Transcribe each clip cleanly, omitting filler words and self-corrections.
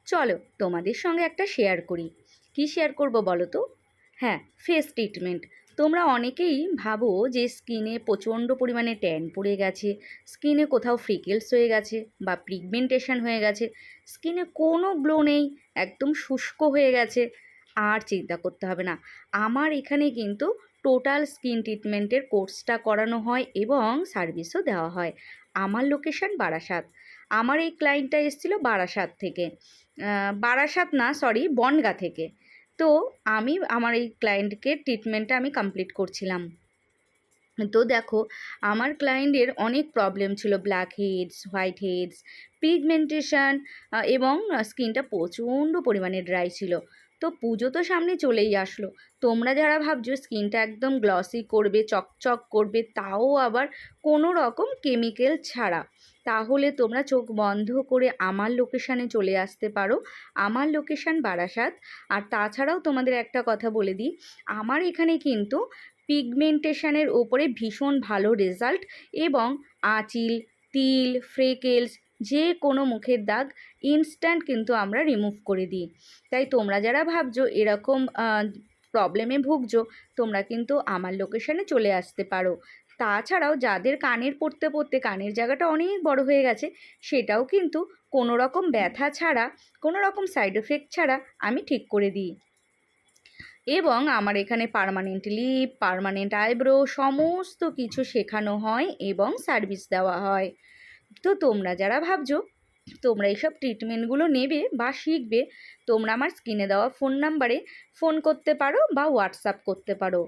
চলো তোমাদের সঙ্গে একটা শেয়ার করি। কি শেয়ার করব বলো তো? হ্যাঁ, ফেস ট্রিটমেন্ট। তোমরা অনেকেই ভাবো যে স্কিনে প্রচণ্ড পরিমাণে ট্যান পড়ে গেছে, স্কিনে কোথাও ফ্রিকেলস হয়ে গেছে বা পিগমেন্টেশন হয়ে গেছে, স্কিনে কোনো গ্লো নেই, একদম শুষ্ক হয়ে গেছে। আর চিন্তা করতে হবে না, আমার এখানে কিন্তু টোটাল স্কিন ট্রিটমেন্টের কোর্সটা করানো হয় এবং সার্ভিসও দেওয়া হয়। আমার লোকেশন বারাসাত। আমার এই ক্লায়েন্টটা এসেছিলো বারাসাত থেকে, বারাসাত না সরি, বনগাঁ থেকে। তো আমি আমার এই ক্লায়েন্টকে ট্রিটমেন্টটা আমি কমপ্লিট করছিলাম। তো দেখো, আমার ক্লায়েন্টের অনেক প্রবলেম ছিল, blackheads, whiteheads, pigmentation এবং স্কিনটা প্রচণ্ড পরিমাণে ড্রাই ছিল। তো পুজো তো সামনে চলেই আসলো। তোমরা যারা ভাবছো স্কিনটা একদম গ্লসি করবে, চকচক করবে, তাও আবার কোনো রকম কেমিক্যাল ছাড়া, তাহলে তোমরা চোখ বন্ধ করে আমার লোকেশানে চলে আসতে পারো। আমার লোকেশান বারাসাত। আর তাছাড়াও তোমাদের একটা কথা বলে দিই, আমার এখানে কিন্তু পিগমেন্টেশনের ওপরে ভীষণ ভালো রেজাল্ট এবং আঁচিল, তিল, ফ্রেকেলস, যে কোনো মুখের দাগ ইনস্ট্যান্ট কিন্তু আমরা রিমুভ করে দিই। তাই তোমরা যারা ভাবছো এরকম প্রবলেমে ভুগছো, তোমরা কিন্তু আমার লোকেশানে চলে আসতে পারো। তাছাড়াও যাদের কানের পড়তে পড়তে কানের জায়গাটা অনেক বড় হয়ে গেছে, সেটাও কিন্তু কোনো রকম ব্যথা ছাড়া, কোনো রকম সাইড এফেক্ট ছাড়া আমি ঠিক করে দিই। এবং আমার এখানে পার্মানেন্ট লিপ, পার্মানেন্ট আইব্রো সমস্ত কিছু শেখানো হয় এবং সার্ভিস দেওয়া হয়। তো তোমরা যারা ভাবছো তোমরা এইসব ট্রিটমেন্টগুলো নেবে বা শিখবে, তোমরা আমার স্ক্রিনে দেওয়া ফোন নাম্বারে ফোন করতে পারো বা হোয়াটসঅ্যাপ করতে পারো।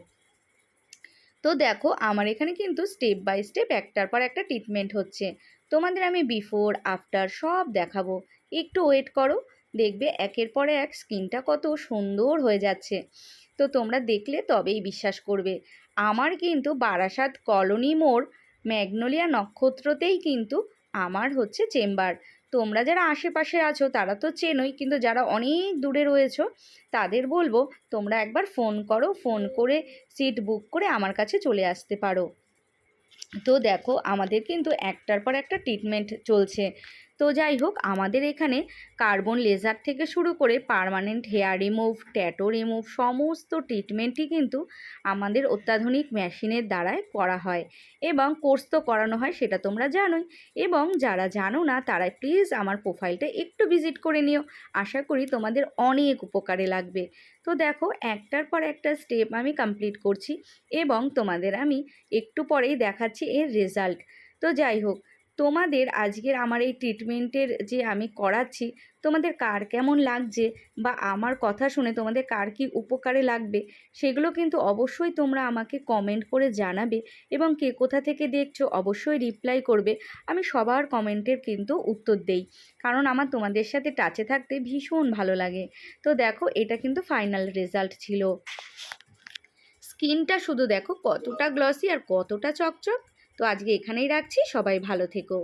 তো দেখো, আমার এখানে কিন্তু স্টেপ বাই স্টেপ একটার পর একটা ট্রিটমেন্ট হচ্ছে। তোমাদের আমি বিফোর আফটার সব দেখাবো, একটু ওয়েট করো, দেখবে একের পর এক স্কিনটা কত সুন্দর হয়ে যাচ্ছে। তো তোমরা দেখলে তবেই বিশ্বাস করবে। আমার কিন্তু বারাসাত কলোনি মোড় ম্যাগনোলিয়া নক্ষত্রতেই কিন্তু আমার হচ্ছে চেম্বার। তোমরা যারা আশেপাশে আছো তারা তো চেনোই, কিন্তু যারা অনেক দূরে রয়েছো তাদের বলবো তোমরা একবার ফোন করো, ফোন করে সিট বুক করে আমার কাছে চলে আসতে পারো। তো দেখো, আমাদের কিন্তু একটার পর একটা ট্রিটমেন্ট চলছে। তো যাই হোক, আমাদের এখানে কার্বন লেজার থেকে শুরু করে permanent hair remove, tattoo remove সমস্ত ট্রিটমেন্টই কিন্তু আমাদের অত্যাধুনিক মেশিনের দ্বারাই করা হয় এবং কোর্স তো করানো হয়, সেটা তোমরা জানোই। এবং যারা জানো না তারা প্লিজ আমার প্রোফাইলটা একটু ভিজিট করে নিও, আশা করি তোমাদের অনেক উপকারে লাগবে। তো দেখো, একটার পর একটা স্টেপ আমি কমপ্লিট করছি এবং তোমাদের আমি একটু পরেই দেখাচ্ছি এর রেজাল্ট। তো যাই হোক, তোমাদের আজকের আমার এই ট্রিটমেন্টের যে আমি করাচ্ছি, তোমাদের কার কেমন লাগছে বা আমার কথা শুনে তোমাদের কার কি উপকারে লাগবে, সেগুলো কিন্তু অবশ্যই তোমরা আমাকে কমেন্ট করে জানাবে এবং কে কোথা থেকে দেখছো অবশ্যই রিপ্লাই করবে। আমি সবার কমেন্টের কিন্তু উত্তর দেই, কারণ আমার তোমাদের সাথে টাচে থাকতে ভীষণ ভালো লাগে। তো দেখো, এটা কিন্তু ফাইনাল রেজাল্ট ছিল। স্কিনটা শুধু দেখো কতটা গ্লসি আর কতটা চকচক। তো আজকে এখানেই রাখছি, সবাই ভালো থেকো।